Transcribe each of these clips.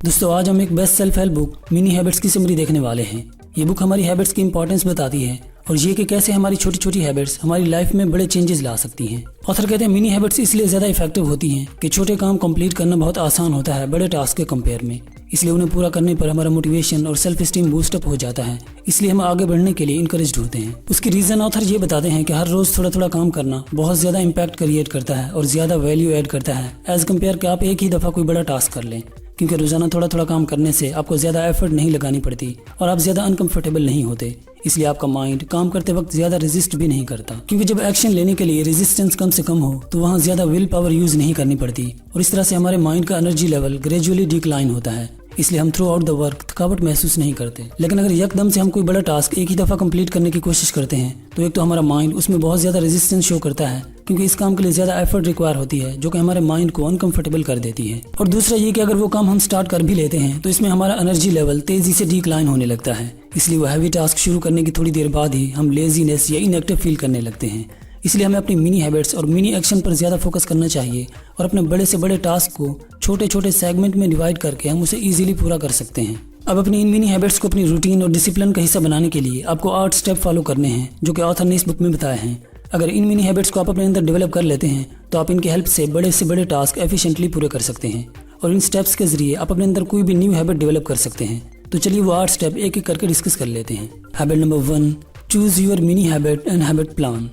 दोस्तों आज हम एक best self help book mini habits की समरी देखने वाले हैं। ये बुक हमारी हैबिट्स की इंपॉर्टेंस बताती है और ये कि कैसे हमारी छोटी छोटी हैबिट्स हमारी लाइफ में बड़े चेंजेस ला सकती हैं। ऑथर कहते हैं मिनी हैबिट्स इसलिए ज्यादा इफेक्टिव होती हैं कि छोटे काम कंप्लीट करना बहुत आसान होता है बड़े टास्क के कंपेयर में, इसलिए उन्हें पूरा करने पर हमारा मोटिवेशन और सेल्फ स्टीम बूस्टअप हो जाता है, इसलिए हम आगे बढ़ने के लिए इंकरेज्ड होते हैं। उसकी रीजन ऑथर ये बताते हैं कि हर रोज थोड़ा थोड़ा काम करना बहुत ज्यादा इम्पैक्ट क्रिएट करता है और ज्यादा वैल्यू ऐड करता है एज कम्पेयर कि आप एक ही दफा कोई बड़ा टास्क कर लें, क्योंकि रोजाना थोड़ा थोड़ा काम करने से आपको ज्यादा एफर्ट नहीं लगानी पड़ती और आप ज्यादा अनकंफर्टेबल नहीं होते, इसलिए आपका माइंड काम करते वक्त ज्यादा रेजिस्ट भी नहीं करता, क्योंकि जब एक्शन लेने के लिए रेजिस्टेंस कम से कम हो तो वहाँ ज्यादा विल पावर यूज नहीं करनी पड़ती और इस तरह से हमारे माइंड का एनर्जी लेवल ग्रेजुअली डिक्लाइन होता है, इसलिए हम थ्रू आउट द वर्क थकावट महसूस नहीं करते। लेकिन अगर यकदम से हम कोई बड़ा टास्क एक ही दफा कंप्लीट करने की कोशिश करते हैं तो एक तो हमारा माइंड उसमें बहुत ज्यादा रेजिस्टेंस शो करता है, क्योंकि इस काम के लिए ज्यादा एफर्ट रिक्वायर होती है जो कि हमारे माइंड को अनकंफर्टेबल कर देती है। और दूसरा ये कि अगर वो काम हम स्टार्ट कर भी लेते हैं तो इसमें हमारा एनर्जी लेवल तेजी से डिक्लाइन होने लगता है, इसलिए वो हैवी टास्क शुरू करने की थोड़ी देर बाद ही हम लेजीनेस या इनएक्टिव फील करने लगते हैं। इसलिए हमें अपनी मिनी हैबिट्स और मिनी एक्शन पर ज्यादा फोकस करना चाहिए और अपने बड़े से बड़े टास्क को छोटे छोटे सेगमेंट में डिवाइड करके हम उसे इजीली पूरा कर सकते हैं। अब अपनी इन मिनी हैबिट्स को अपनी रूटीन और डिसिप्लिन का हिस्सा बनाने के लिए आपको 8 स्टेप फॉलो करने हैं जो कि ऑथर ने इस बुक में बताए हैं। अगर इन मिनी हैबिट्स को आप अपने अंदर डेवलप कर लेते हैं तो आप इनकी हेल्प से बड़े टास्क एफिशिएंटली पूरे कर सकते हैं और इन स्टेप्स के जरिए आप अपने अंदर कोई भी न्यू हैबिट डेवलप कर सकते हैं। तो चलिए वो 8 स्टेप एक एक करके डिस्कस कर लेते हैं। Habit number 1, choose your mini habit and habit plan.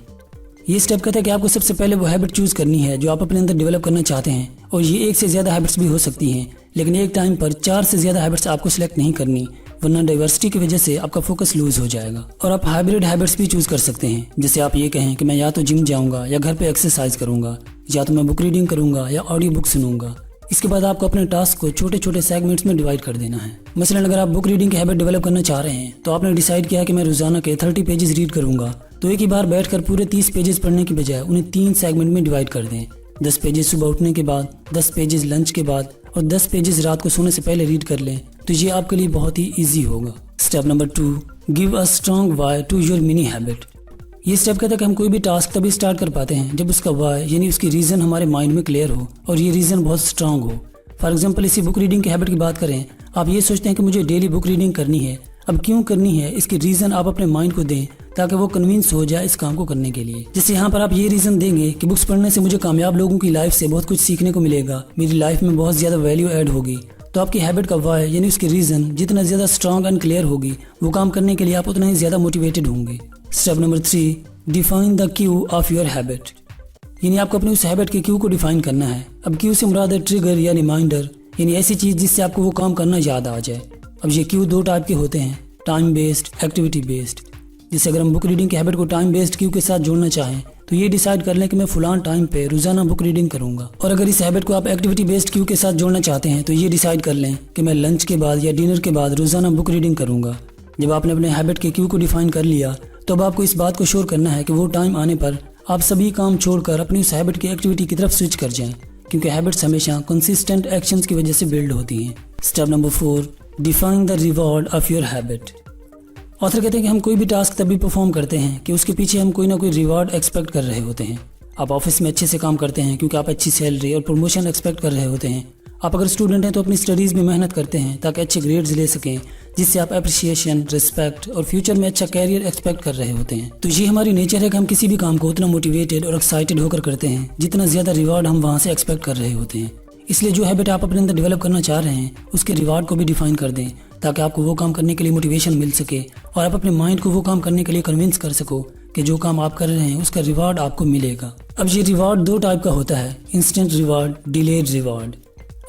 ये स्टेप कहता है कि आपको सबसे पहले वो हैबिट चूज करनी है जो आप अपने अंदर डेवलप करना चाहते हैं, और ये एक से ज्यादा हैबिट्स भी हो सकती हैं, लेकिन एक टाइम पर 4 से ज्यादा हैबिट्स आपको सिलेक्ट नहीं करनी, वरना डाइवर्सिटी की वजह से आपका फोकस लूज हो जाएगा। और आप हाइब्रिड हैबिट्स भी चूज कर सकते हैं, जैसे आप ये कहें कि मैं या तो जिम जाऊंगा या घर पे एक्सरसाइज करूंगा, या तो मैं बुक रीडिंग करूंगा या ऑडियो बुक सुनूंगा। इसके बाद आपको अपने टास्क को छोटे छोटे सेगमेंट्स में डिवाइड कर देना है। मसलन अगर आप बुक रीडिंग की हैबिट डेवलप करना चाह रहे हैं तो आपने डिसाइड किया कि मैं रोजाना के 30 पेजेस रीड करूंगा, तो एक ही बार बैठकर पूरे 30 पेजेस पढ़ने की बजाय उन्हें 3 सेगमेंट में डिवाइड कर दें। 10 पेजेस सुबह उठने के बाद, 10 पेजेस लंच के बाद और 10 पेजेस रात को सोने से पहले रीड कर लें, तो ये आपके लिए बहुत ही ईजी होगा। Step number 2, give a strong why to your mini habit. ये स्टेप कहता है कि हम कोई भी टास्क तभी स्टार्ट कर पाते हैं जब उसका वाई यानी उसकी रीजन हमारे माइंड में क्लियर हो और ये रीजन बहुत स्ट्रांग हो। फॉर एग्जाम्पल इसी बुक रीडिंग की हैबिट की बात करें, आप ये सोचते हैं कि मुझे डेली बुक रीडिंग करनी है। अब क्यों करनी है इसकी रीजन आप अपने माइंड को दें ताकि वो कन्विंस हो जाए इस काम को करने के लिए। जैसे यहाँ पर आप ये रीजन देंगे कि बुक्स पढ़ने से मुझे कामयाब लोगों की लाइफ से बहुत कुछ सीखने को मिलेगा, मेरी लाइफ में बहुत ज्यादा वैल्यू ऐड होगी, तो आपकी हैबिट का वाई यानी उसकी रीजन जितना ज्यादा स्ट्रांग एंड क्लियर होगी वो काम करने के लिए आप उतना ही ज्यादा मोटिवेटेड होंगे। Step number 3, define the cue of your habit. यानी आपको अपनी उस हैबिट के क्यू को डिफाइन करना है। अब क्यू से मुराद है ट्रिगर या रिमाइंडर, यानी ऐसी चीज जिससे आपको वो काम करना याद आ जाए। अब ये क्यू 2 टाइप के होते हैं, टाइम बेस्ड, एक्टिविटी बेस्ड। जैसे अगर हम बुक रीडिंग की हैबिट को टाइम बेस्ड क्यू के साथ जोड़ना चाहें तो ये डिसाइड कर लें कि मैं फुलान टाइम पे रोजाना बुक रीडिंग करूंगा। और अगर इस हैबिट को आप एक्टिविटी बेस्ड क्यू के साथ जोड़ना चाहते हैं तो ये डिसाइड कर लें कि मैं लंच के बाद या डिनर के बाद रोजाना बुक रीडिंग करूंगा। जब आपने अपने हैबिट के क्यू को डिफाइन कर लिया तो अब आपको इस बात को श्योर करना है कि वो टाइम आने पर आप सभी काम छोड़कर अपनी उस हैबिट की एक्टिविटी की तरफ स्विच कर जाएं, क्योंकि हैबिट्स हमेशा कंसिस्टेंट एक्शंस की वजह से बिल्ड होती हैं। Step number 4, define the reward of your habit. Author कहते हैं कि हम कोई भी टास्क तभी परफॉर्म करते हैं कि उसके पीछे हम कोई ना कोई रिवॉर्ड एक्सपेक्ट कर रहे होते हैं। आप ऑफिस में अच्छे से काम करते हैं क्योंकि आप अच्छी सैलरी और प्रमोशन एक्सपेक्ट कर रहे होते हैं। आप अगर स्टूडेंट हैं तो अपनी स्टडीज़ में मेहनत करते हैं ताकि अच्छे ग्रेड्स ले सकें, जिससे आप अप्रिसिएशन, रिस्पेक्ट और फ्यूचर में अच्छा कैरियर एक्सपेक्ट कर रहे होते हैं। तो ये हमारी नेचर है कि हम किसी भी काम को उतना मोटिवेटेड और एक्साइटेड होकर करते हैं जितना ज़्यादा रिवॉर्ड हम वहाँ से एक्सपेक्ट कर रहे होते हैं। इसलिए जो हैबिट आप अपने अंदर डेवलप करना चाह रहे हैं उसके रिवॉर्ड को भी डिफाइन कर दें ताकि आपको वो काम करने के लिए मोटिवेशन मिल सके और आप अपने माइंड को वो काम करने के लिए कन्विंस कर सको कि जो काम आप कर रहे हैं उसका रिवॉर्ड आपको मिलेगा। अब ये रिवॉर्ड 2 टाइप का होता है, इंस्टेंट रिवॉर्ड, डिलेड रिवॉर्ड।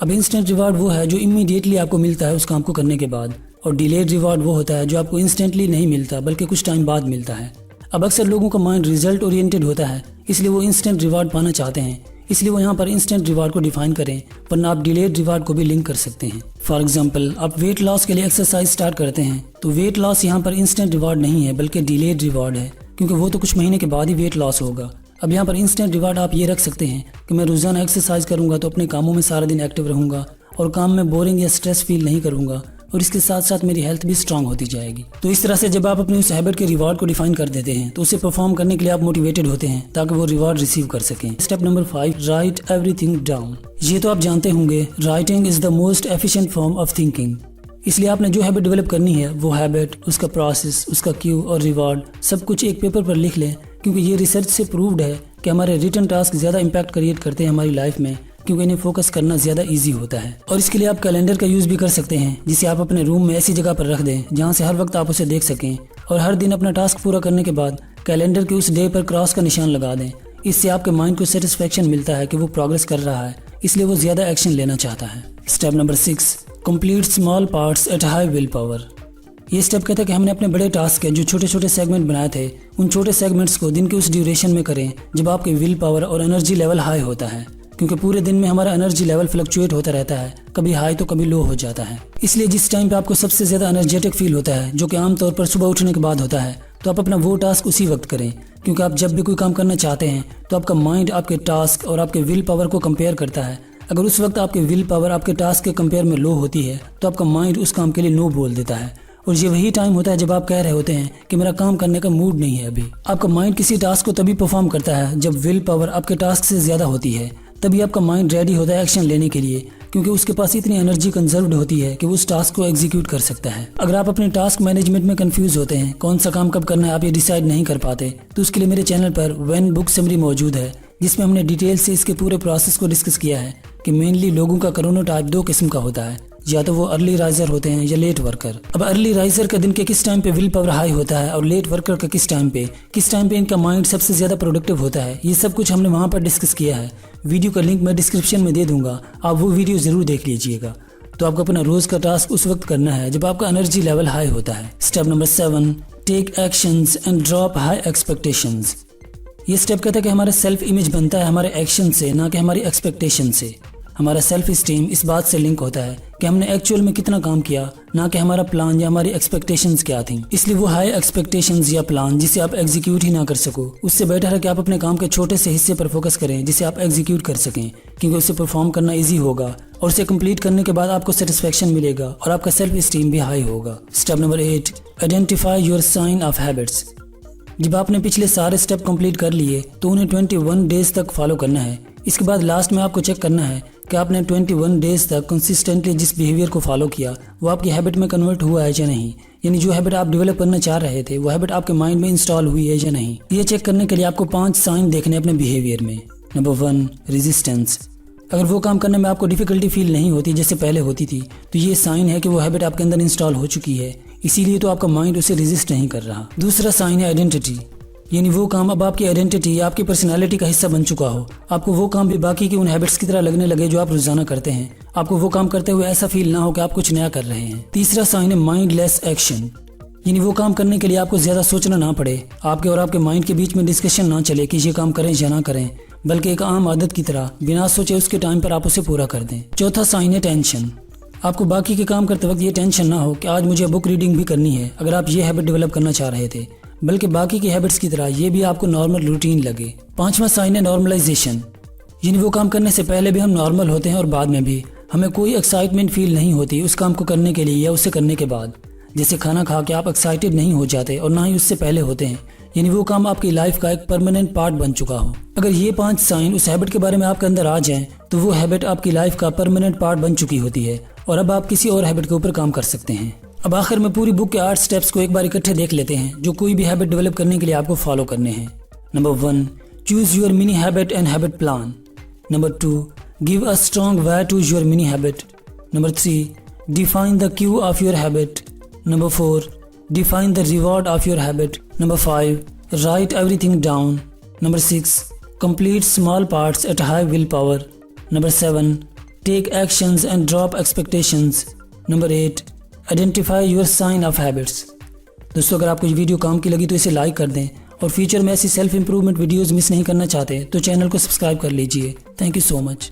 अब इंस्टेंट रिवॉर्ड वो है जो इमीडिएटली आपको मिलता है उस काम को करने के बाद, और डिलेड रिवॉर्ड वो होता है जो आपको इंस्टेंटली नहीं मिलता बल्कि कुछ टाइम बाद मिलता है। अब अक्सर लोगों का माइंड रिजल्ट ओरिएंटेड होता है, इसलिए वो इंस्टेंट रिवॉर्ड पाना चाहते हैं, इसलिए वो यहाँ पर इंस्टेंट रिवॉर्ड को डिफाइन करें, वरना आप डिलेड रिवॉर्ड को भी लिंक कर सकते हैं। फॉर एग्जांपल आप वेट लॉस के लिए एक्सरसाइज स्टार्ट करते हैं तो वेट लॉस यहाँ पर इंस्टेंट रिवॉर्ड नहीं है बल्कि डिलेड रिवॉर्ड है, क्योंकि वो तो कुछ महीने के बाद ही वेट लॉस होगा। अब यहाँ पर इंस्टेंट रिवॉर्ड आप ये रख सकते हैं कि मैं रोजाना एक्सरसाइज करूंगा तो अपने कामों में सारा दिन एक्टिव रहूंगा और काम में बोरिंग या स्ट्रेस फील नहीं करूंगा, और इसके साथ साथ मेरी हेल्थ भी स्ट्रांग होती जाएगी। तो इस तरह से जब आप अपने उस हैबिट के रिवॉर्ड को डिफाइन कर देते हैं तो उसे परफॉर्म करने के लिए आप मोटिवेटेड होते हैं ताकि वो रिवॉर्ड रिसीव कर सकें। Step number 5, right everything down. ये तो आप जानते होंगे, writing is the most efficient form of thinking. इसलिए आपने जो हैबिट डेवलप करनी है वो हैबिट, उसका प्रोसेस, उसका क्यू और रिवॉर्ड सब कुछ एक पेपर पर लिख लें, क्योंकि ये रिसर्च से प्रूव्ड है कि हमारे रिटन टास्क ज़्यादा इम्पैक्ट क्रिएट करते हैं हमारी लाइफ में, क्योंकि इन्हें फोकस करना ज़्यादा इजी होता है। और इसके लिए आप कैलेंडर का यूज़ भी कर सकते हैं, जिसे आप अपने रूम में ऐसी जगह पर रख दें जहाँ से हर वक्त आप उसे देख सकें, और हर दिन अपना टास्क पूरा करने के बाद कैलेंडर के उस डे पर क्रॉस का निशान लगा दें। इससे आपके माइंड को सेटिस्फेक्शन मिलता है कि वो प्रोग्रेस कर रहा है, इसलिए वो ज़्यादा एक्शन लेना चाहता है। Step number 6, complete small parts at high will power. ये स्टेप कहता है कि हमने अपने बड़े टास्क के जो छोटे छोटे सेगमेंट बनाए थे, उन छोटे सेगमेंट्स को दिन के उस ड्यूरेशन में करें जब आपके विल पावर और एनर्जी लेवल हाई होता है, क्योंकि पूरे दिन में हमारा एनर्जी लेवल फ्लक्चुएट होता रहता है, कभी हाई तो कभी लो हो जाता है। इसलिए जिस टाइम पे आपको सबसे ज़्यादा एनर्जेटिक फील होता है, जो कि आमतौर पर सुबह उठने के बाद होता है, तो आप अपना वो टास्क उसी वक्त करें, क्योंकि आप जब भी कोई काम करना चाहते हैं तो आपका माइंड आपके टास्क और आपके विल पावर को कंपेयर करता है। अगर उस वक्त आपके विल पावर आपके टास्क के कंपेयर में लो होती है तो आपका माइंड उस काम के लिए नो बोल देता है, और ये वही टाइम होता है जब आप कह रहे होते हैं कि मेरा काम करने का मूड नहीं है अभी। आपका माइंड किसी टास्क को तभी परफॉर्म करता है जब विल पावर आपके टास्क से ज़्यादा होती है, तभी आपका माइंड रेडी होता है एक्शन लेने के लिए, क्योंकि उसके पास इतनी एनर्जी कंजर्व्ड होती है कि वो उस टास्क को एग्जीक्यूट कर सकता है। अगर आप अपने टास्क मैनेजमेंट में कंफ्यूज होते हैं, कौन सा काम कब करना है आप ये डिसाइड नहीं कर पाते, तो उसके लिए मेरे चैनल पर व्हेन बुक समरी मौजूद है, जिसमें हमने डिटेल से इसके पूरे प्रोसेस को डिस्कस किया है कि मेनली लोगों का क्रोनोटाइप 2 किस्म का होता है, या तो वो अर्ली राइजर होते हैं या लेट वर्कर। अब अर्ली राइजर का दिन के किस टाइम पे विल पावर हाई होता है और लेट वर्कर का किस टाइम पे इनका माइंड सबसे ज़्यादा प्रोडक्टिव होता है, ये सब कुछ हमने वहाँ पर डिस्कस किया है। वीडियो का लिंक मैं डिस्क्रिप्शन में दे दूंगा, आप वो वीडियो ज़रूर देख लीजिएगा। तो आपको अपना रोज़ का टास्क उस वक्त करना है जब आपका एनर्जी लेवल हाई होता है। Step number 7, take actions and drop high expectations. ये स्टेप कहता है कि हमारा सेल्फ इमेज बनता है हमारे एक्शन से, ना कि हमारी एक्सपेक्टेशन से। हमारा सेल्फ स्टीम इस बात से लिंक होता है कि हमने एक्चुअल में कितना काम किया, ना कि हमारा प्लान या हमारी एक्सपेक्टेशंस क्या थी। इसलिए वो हाई एक्सपेक्टेशंस या प्लान जिसे आप एग्जीक्यूट ही ना कर सको, उससे बेटर है कि आप अपने काम के छोटे से हिस्से पर फोकस करें जिसे आप एग्जीक्यूट कर सकें, क्योंकि उसे परफॉर्म करना ईजी होगा और उसे कंप्लीट करने के बाद आपको सेटिस्फेक्शन मिलेगा और आपका सेल्फ स्टीम भी हाई होगा। Step number 8, identify your sign of habits. जब आपने पिछले सारे स्टेप कंप्लीट कर लिए तो उन्हें 21 डेज तक फॉलो करना है। इसके बाद लास्ट में आपको चेक करना है कि आपने 21 डेज तक कंसिस्टेंटली जिस बिहेवियर को फॉलो किया वो आपकी हैबिट में कन्वर्ट हुआ है या नहीं, यानी जो हैबिट आप डेवलप करना चाह रहे थे वो हैबिट आपके माइंड में इंस्टॉल हुई है या नहीं। ये चेक करने के लिए आपको 5 साइन देखने अपने बिहेवियर में। Number 1, resistance. अगर वो काम करने में आपको डिफिकल्टी फील नहीं होती जैसे पहले होती थी, तो ये साइन है कि वो हैबिट आपके अंदर इंस्टॉल हो चुकी है, इसीलिए तो आपका माइंड उसे रेजिस्ट नहीं कर रहा। दूसरा साइन है आइडेंटिटी, यानी वो काम अब आपकी आइडेंटिटी या आपकी पर्सनालिटी का हिस्सा बन चुका हो। आपको वो काम भी बाकी के उन हैबिट्स की तरह लगने लगे जो आप रोजाना करते हैं। आपको वो काम करते हुए ऐसा फील ना हो कि आप कुछ नया कर रहे हैं। तीसरा साइन है माइंडलेस एक्शन, यानी वो काम करने के लिए आपको ज्यादा सोचना ना पड़े, आपके और आपके माइंड के बीच में डिस्कशन ना चले कि ये काम करें या ना करें, बल्कि एक आम आदत की तरह बिना सोचे उसके टाइम पर आप उसे पूरा कर दें। चौथा साइन है टेंशन। आपको बाकी के काम करते वक्त ये टेंशन ना हो कि आज मुझे बुक रीडिंग भी करनी है, अगर आप ये हैबिट डेवलप करना चाह रहे थे, बल्कि बाकी की हैबिट्स की तरह ये भी आपको नॉर्मल रूटीन लगे। पांचवा साइन है नॉर्मलाइजेशन, यानी वो काम करने से पहले भी हम नॉर्मल होते हैं और बाद में भी हमें कोई एक्साइटमेंट फील नहीं होती उस काम को करने के लिए या उसे करने के बाद। जैसे खाना खा के आप एक्साइटेड नहीं हो जाते और ना ही उससे पहले होते हैं, यानी वो काम आपकी लाइफ का एक परमानेंट पार्ट बन चुका हो। अगर ये 5 साइन उस हैबिट के बारे में आपके अंदर आ जाएं, तो वो हैबिट आपकी लाइफ का परमानेंट पार्ट बन चुकी होती है और अब आप किसी और हैबिट के ऊपर काम कर सकते हैं। अब आखिर में पूरी बुक के 8 स्टेप्स को एक बार इकट्ठे देख लेते हैं जो कोई भी हैबिट डेवलप करने के लिए आपको फॉलो करने हैं। Number 1, choose your mini habit and habit plan. Number 2, give a strong way to your mini habit. Number 3, define the cue of your habit. Number 4, define the reward of your habit. Number 5, write everything down. Number 6, complete small parts at high willpower. Number 7, take actions and drop expectations. Number 8, identify your sign of habits. दोस्तों, अगर आपको ये video काम की लगी तो इसे like कर दें और फ्यूचर में ऐसी सेल्फ इंप्रूवमेंट वीडियोस मिस नहीं करना चाहते तो चैनल को सब्सक्राइब कर लीजिए। Thank you so much.